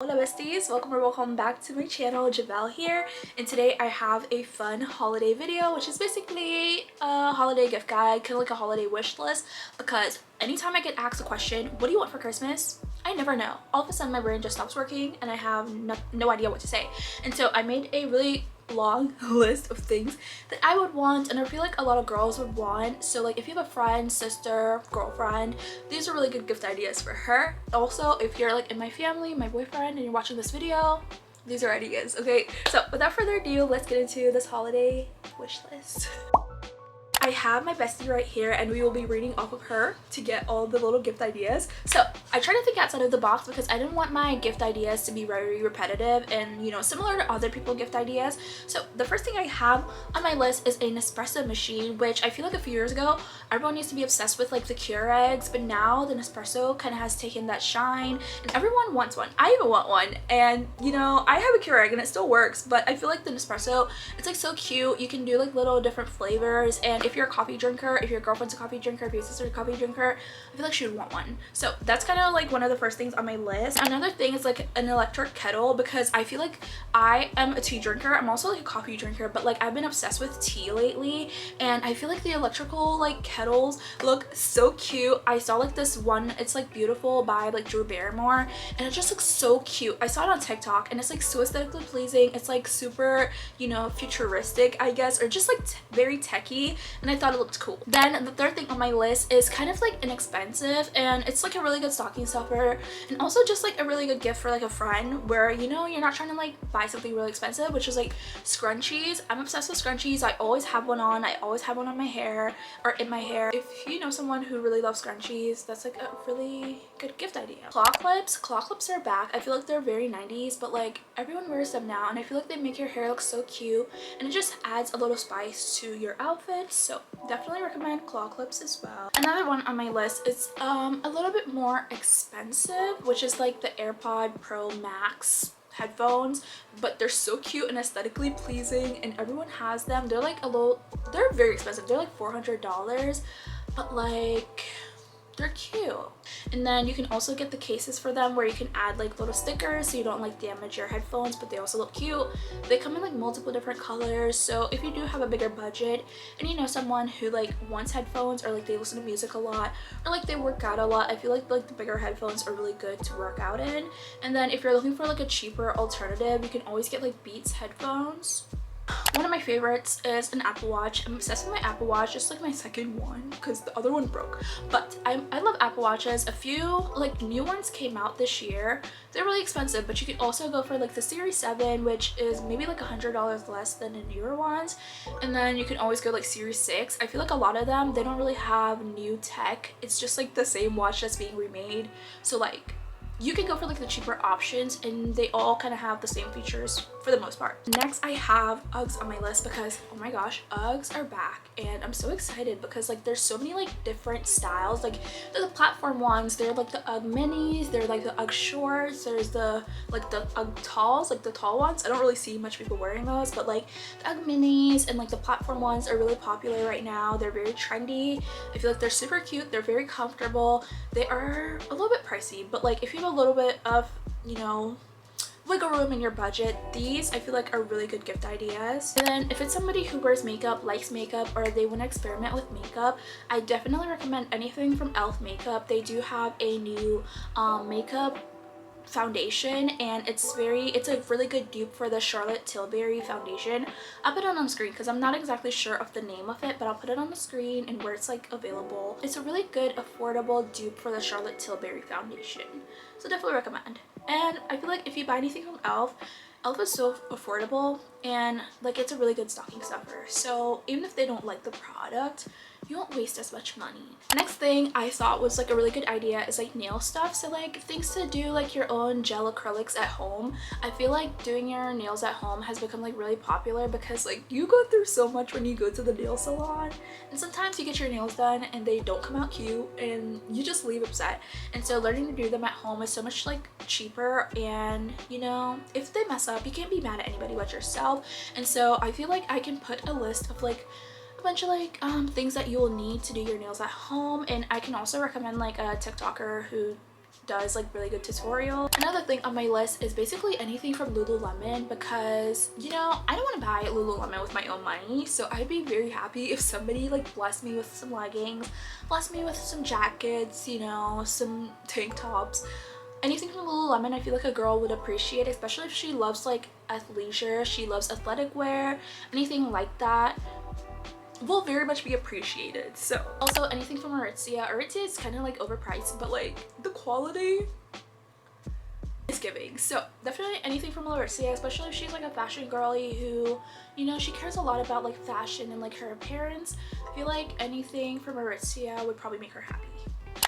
Hola besties, welcome back to my channel. Javell here, and today I have a fun holiday video, which is basically a holiday gift guide, kind of like a holiday wish list, because anytime I get asked a question, what do you want for Christmas? I never know. All of a sudden my brain just stops working and I have no idea what to say. And so I made a really long list of things that I would want, and I feel like a lot of girls would want. So like if you have a friend, sister, girlfriend, these are really good gift ideas for her. Also, if you're like in my family, my boyfriend, and you're watching this video, these are ideas. Okay, so without further ado, let's get into this holiday wish list. I have my bestie right here, and we will be reading off of her to get all the little gift ideas. So I try to think outside of the box because I didn't want my gift ideas to be very repetitive and, you know, similar to other people's gift ideas. So the first thing I have on my list is an espresso machine, which I feel like a few years ago everyone used to be obsessed with, like the Keurigs, but now the Nespresso kind of has taken that shine and everyone wants one. I even want one, and you know, I have a Keurig and it still works, but I feel like the Nespresso, it's like so cute. You can do like little different flavors, and if you're a coffee drinker, if your girlfriend's a coffee drinker, if your sister's a coffee drinker, I feel like she would want one. So that's kind of like one of the first things on my list. Another thing is like an electric kettle, because I feel like I am a tea drinker. I'm also like a coffee drinker, but like I've been obsessed with tea lately, and I feel like the electrical like kettles look so cute. I saw like this one, it's like Beautiful by like Drew Barrymore, and it just looks so cute. I saw it on TikTok and it's like so aesthetically pleasing. It's like super, you know, futuristic, I guess, or just like very techy, and I thought it looked cool. Then the third thing on my list is kind of like inexpensive, and it's like a really good stocking stuffer, and also just like a really good gift for like a friend where, you know, you're not trying to like buy something really expensive, which is like scrunchies. I'm obsessed with scrunchies. I always have one on. I always have one on my hair or in my hair. If you know someone who really loves scrunchies, that's like a really good gift idea. Claw clips are back. I feel like they're very 90s, but like everyone wears them now, and I feel like they make your hair look so cute, and it just adds a little spice to your outfit. So definitely recommend claw clips as well. Another one on my list is a little bit more expensive, which is like the AirPod Pro Max headphones, but they're so cute and aesthetically pleasing, and everyone has them. They're like they're very expensive. They're like $400, but like they're cute. And then you can also get the cases for them where you can add like little stickers so you don't like damage your headphones, but they also look cute. They come in like multiple different colors, so if you do have a bigger budget and you know someone who like wants headphones, or like they listen to music a lot, or like they work out a lot, I feel like the bigger headphones are really good to work out in. And then if you're looking for like a cheaper alternative, you can always get like Beats headphones. One of my favorites is an Apple Watch. I'm obsessed with my Apple Watch. It's like my second one because the other one broke. But I love Apple Watches. A few like new ones came out this year. They're really expensive, but you can also go for like the Series 7, which is maybe like $100 less than the newer ones. And then you can always go like Series 6. I feel like a lot of them, they don't really have new tech. It's just like the same watch that's being remade. So like you can go for like the cheaper options, and they all kind of have the same features for the most part. Next, I have Uggs on my list because, oh my gosh, Uggs are back, and I'm so excited because like there's so many like different styles. Like they're the platform ones, they're like the Ugg minis, they're like the Ugg shorts, there's the like the Ugg talls, like the tall ones. I don't really see much people wearing those, but like the Ugg minis and like the platform ones are really popular right now. They're very trendy. I feel like they're super cute, they're very comfortable. They are a little bit pricey, but like if you have a little bit of, you know, wiggle room in your budget, these I feel like are really good gift ideas. And then if it's somebody who wears makeup, likes makeup, or they want to experiment with makeup, I definitely recommend anything from e.l.f. makeup. They do have a new makeup foundation, and it's a really good dupe for the Charlotte Tilbury foundation. I'll put it on the screen because I'm not exactly sure of the name of it, but I'll put it on the screen and where it's like available. It's a really good affordable dupe for the Charlotte Tilbury foundation, so definitely recommend. And I feel like if you buy anything from e.l.f., e.l.f. is so affordable, and like it's a really good stocking stuffer, so even if they don't like the product, you won't waste as much money. Next thing I thought was like a really good idea is like nail stuff. So like things to do like your own gel acrylics at home. I feel like doing your nails at home has become like really popular because like you go through so much when you go to the nail salon, and sometimes you get your nails done and they don't come out cute and you just leave upset. And so learning to do them at home is so much like cheaper, and you know, if they mess up, you can't be mad at anybody but yourself. And so I feel like I can put a list of like a bunch of like things that you will need to do your nails at home, and I can also recommend like a TikToker who does like really good tutorials. Another thing on my list is basically anything from Lululemon, because you know I don't want to buy Lululemon with my own money, so I'd be very happy if somebody like blessed me with some leggings, blessed me with some jackets, you know, some tank tops. Anything from Lululemon I feel like a girl would appreciate, especially if she loves like athleisure, she loves athletic wear, anything like that will very much be appreciated. So also anything from Aritzia is kind of like overpriced, but like the quality is giving. So definitely anything from Aritzia, especially if she's like a fashion girly who, you know, she cares a lot about like fashion and like her appearance. I feel like anything from Aritzia would probably make her happy.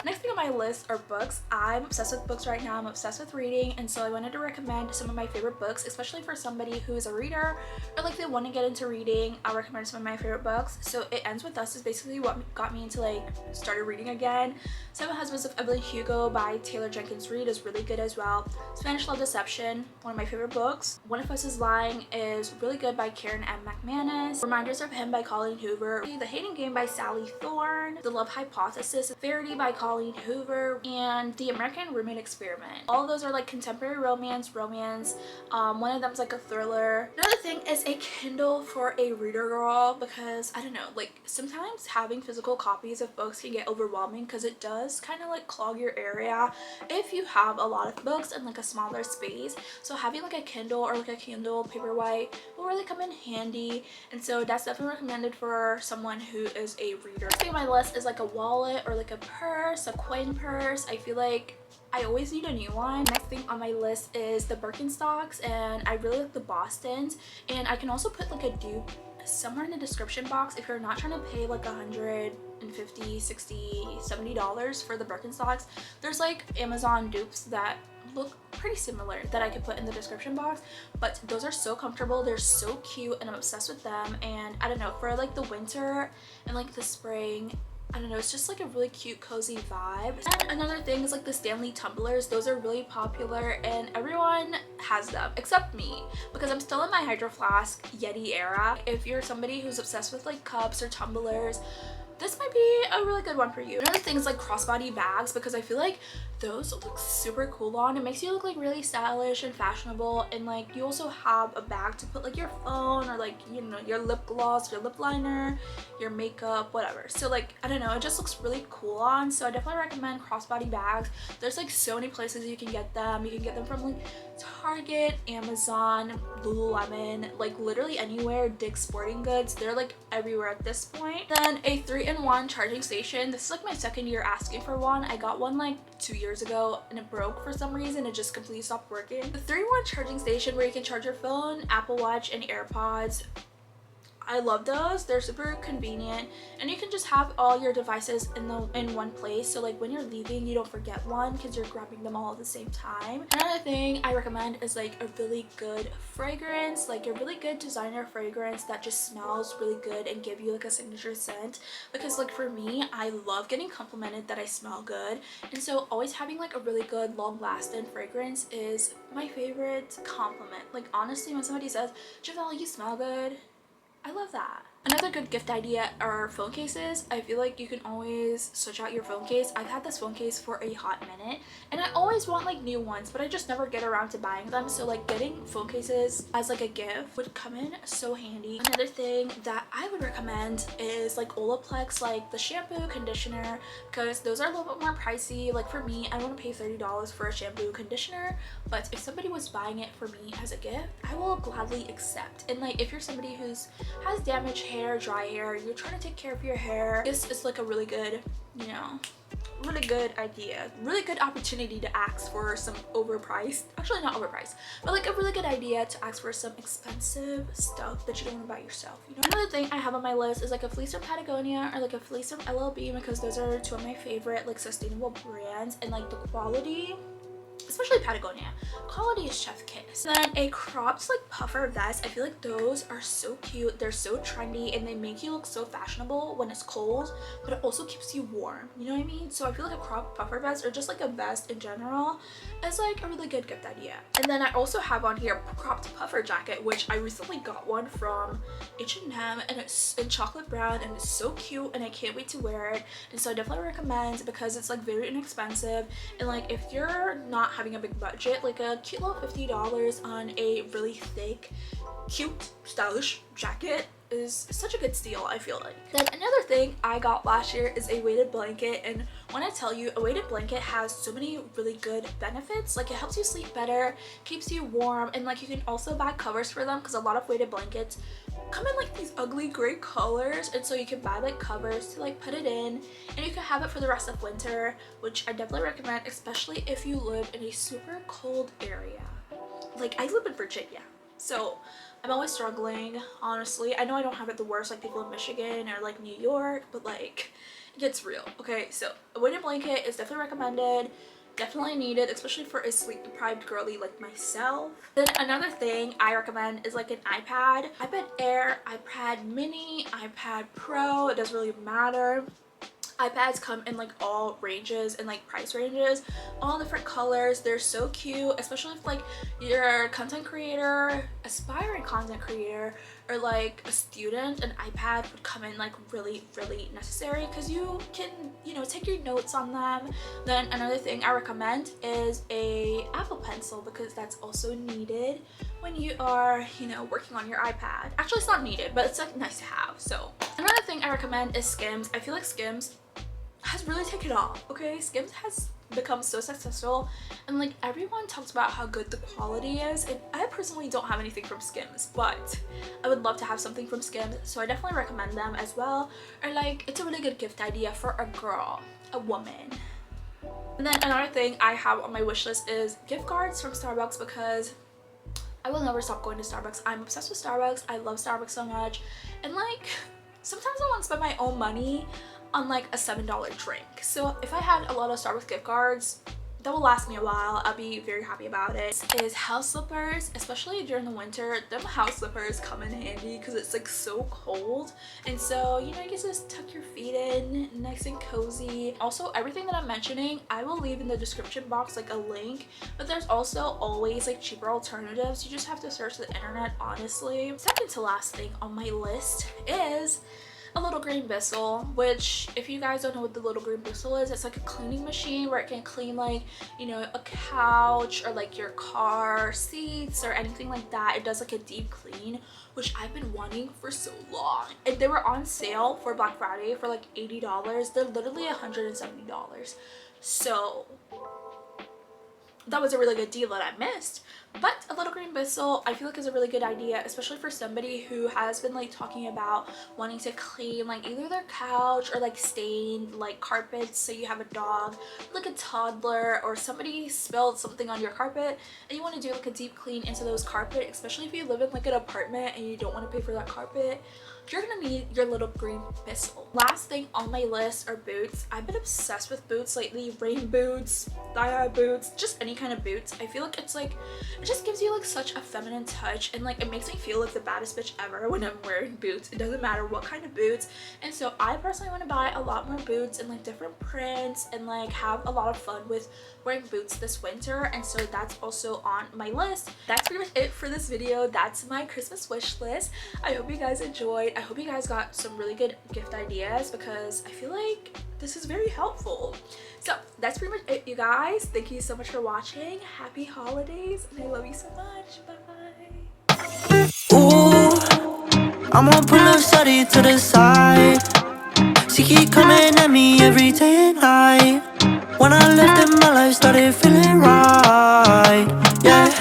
Next thing on my list are books. I'm obsessed with books right now. I'm obsessed with reading, and so I wanted to recommend some of my favorite books, especially for somebody who is a reader or like they want to get into reading. I'll recommend some of my favorite books. So It Ends With Us is basically what got me into like started reading again. Seven Husbands of Evelyn Hugo by Taylor Jenkins Reid is really good as well. Spanish Love Deception, one of my favorite books. One of Us Is Lying is really good by Karen M. McManus. Reminders of Him by Colleen Hoover. The Hating Game by Sally Thorne. The Love Hypothesis, Verity by Colleen Hoover, and The American Roommate Experiment. All of those are like contemporary romance. One of them is like a thriller. Another thing is a Kindle for a reader girl, because I don't know, like sometimes having physical copies of books can get overwhelming because it does kind of like clog your area if you have a lot of books in like a smaller space. So having like a Kindle or like a Kindle Paperwhite will really come in handy, and so that's definitely recommended for someone who is a reader. Next thing on my list is like a wallet or like a purse, a coin purse. I feel like I always need a new one. Next thing on my list is the Birkenstocks, and I really like the Bostons, and I can also put like a dupe somewhere in the description box if you're not trying to pay like $150, $60, $70 for the Birkenstocks. There's like Amazon dupes that look pretty similar that I could put in the description box, but those are so comfortable, they're so cute, and I'm obsessed with them. And I don't know, for like the winter and like the spring, I don't know, it's just like a really cute cozy vibe. And another thing is like the Stanley tumblers. Those are really popular and everyone has them except me, because I'm still in my Hydro Flask Yeti era. If you're somebody who's obsessed with like cups or tumblers, this might be a really good one for you. Another thing is like crossbody bags, because I feel like those look super cool on. It makes you look like really stylish and fashionable, and like you also have a bag to put like your phone or like, you know, your lip gloss, your lip liner, your makeup, whatever. So like, I don't know, it just looks really cool on. So I definitely recommend crossbody bags. There's like so many places you can get them. You can get them from like Target, Amazon, Lululemon, like literally anywhere. Dick's Sporting Goods, they're like everywhere at this point. Then a 3-in-1 charging station. This is like my second year asking for one. I got one like 2 years ago and it broke for some reason. It just completely stopped working. The 3-in-1 charging station where you can charge your phone, Apple Watch, and AirPods. I love those. They're super convenient, and you can just have all your devices in one place, so like when you're leaving you don't forget one because you're grabbing them all at the same time. Another thing I recommend is like a really good fragrance, like a really good designer fragrance that just smells really good and give you like a signature scent, because like for me, I love getting complimented that I smell good, and so always having like a really good long-lasting fragrance is my favorite compliment. Like honestly, when somebody says, "Javell, you smell good," I love that. Another good gift idea are phone cases. I feel like you can always switch out your phone case. I've had this phone case for a hot minute and I always want like new ones, but I just never get around to buying them. So like getting phone cases as like a gift would come in so handy. Another thing that I would recommend is like Olaplex, like the shampoo, conditioner, because those are a little bit more pricey. Like for me, I don't want to pay $30 for a shampoo, conditioner, but if somebody was buying it for me as a gift, I will gladly accept. And like if you're somebody who's has damaged hair, dry hair, you're trying to take care of your hair, this is like a really good, you know, really good idea, really good opportunity to ask for some overpriced, actually not overpriced, but like a really good idea to ask for some expensive stuff that you don't want to buy yourself, you know. Another thing I have on my list is like a fleece from Patagonia or like a fleece from LLB, because those are two of my favorite like sustainable brands, and like the quality is especially Patagonia. Quality is chef kiss. Then a cropped like puffer vest. I feel like those are so cute. They're so trendy and they make you look so fashionable when it's cold, but it also keeps you warm. You know what I mean? So I feel like a cropped puffer vest or just like a vest in general is like a really good gift idea. And then I also have on here a cropped puffer jacket, which I recently got one from H&M, and it's in chocolate brown and it's so cute and I can't wait to wear it. And so I definitely recommend because it's like very inexpensive, and like if you're not having a big budget, like a cute little $50 on a really thick, cute, stylish jacket is such a good steal, I feel like. Then another thing I got last year is a weighted blanket, and when I tell you, a weighted blanket has so many really good benefits. Like it helps you sleep better, keeps you warm, and like you can also buy covers for them because a lot of weighted blankets come in like these ugly gray colors, and so you can buy like covers to like put it in, and you can have it for the rest of winter, which I definitely recommend, especially if you live in a super cold area. Like I live in Virginia, so I'm always struggling, honestly. I know I don't have it the worst like people in Michigan or like New York, but like it gets real. Okay, so a weighted blanket is definitely recommended, definitely needed, especially for a sleep deprived girly like myself. Then another thing I recommend is like an iPad Air, iPad mini, iPad Pro, it doesn't really matter. iPads come in like all ranges and like price ranges, all different colors. They're so cute, especially if like you're a content creator, aspiring content creator, or like a student. An iPad would come in like really necessary because you can, you know, take your notes on them. Then another thing I recommend is a Apple Pencil because that's also needed when you are, you know, working on your iPad. Actually, it's not needed, but it's like nice to have. So another thing I recommend is Skims. I feel like Skims has really taken off. Okay, Skims has become so successful, and like everyone talks about how good the quality is, and I personally don't have anything from Skims, but I would love to have something from Skims, so I definitely recommend them as well. Or like it's a really good gift idea for a girl, a woman. And then another thing I have on my wish list is gift cards from Starbucks because I will never stop going to Starbucks. I'm obsessed with Starbucks. I love Starbucks so much, and like sometimes I want to spend my own money on like a $7 drink. So if I had a lot of Starbucks gift cards, that will last me a while. I'll be very happy about it. This is house slippers, especially during the winter. Them house slippers come in handy because it's like so cold, and so you know you can just tuck your feet in nice and cozy. Also, everything that I'm mentioning I will leave in the description box, like a link, but there's also always like cheaper alternatives. You just have to search the internet, honestly. Second to last thing on my list is a little green whistle, which if you guys don't know what the little green whistle is, it's like a cleaning machine where it can clean like, you know, a couch or like your car seats or anything like that. It does like a deep clean, which I've been wanting for so long, and they were on sale for Black Friday for like $80. They're literally $170, so that was a really good deal that I missed. But a little green whistle I feel like is a really good idea, especially for somebody who has been like talking about wanting to clean like either their couch or like stained like carpets. So you have a dog, like a toddler, or somebody spilled something on your carpet and you want to do like a deep clean into those carpet, especially if you live in like an apartment and you don't want to pay for that carpet. You're gonna need your little green whistle. Last thing on my list are boots. I've been obsessed with boots lately. Rain boots, thigh-high boots, just any kind of boots. I feel like it's like, it just gives you like such a feminine touch, and like it makes me feel like the baddest bitch ever when I'm wearing boots. It doesn't matter what kind of boots. And so I personally want to buy a lot more boots and like different prints and like have a lot of fun with wearing boots this winter, and so that's also on my list. That's pretty much it for this video. That's my Christmas wish list. I hope you guys enjoyed. I hope you guys got some really good gift ideas because I feel like this is very helpful. So that's pretty much it, you guys. Thank you so much for watching. Happy holidays, and I love you so much. Bye. Ooh, I'm gonna pull up shawty to the side. She keep coming at me every day and night. When I left in my life started feeling right, yeah.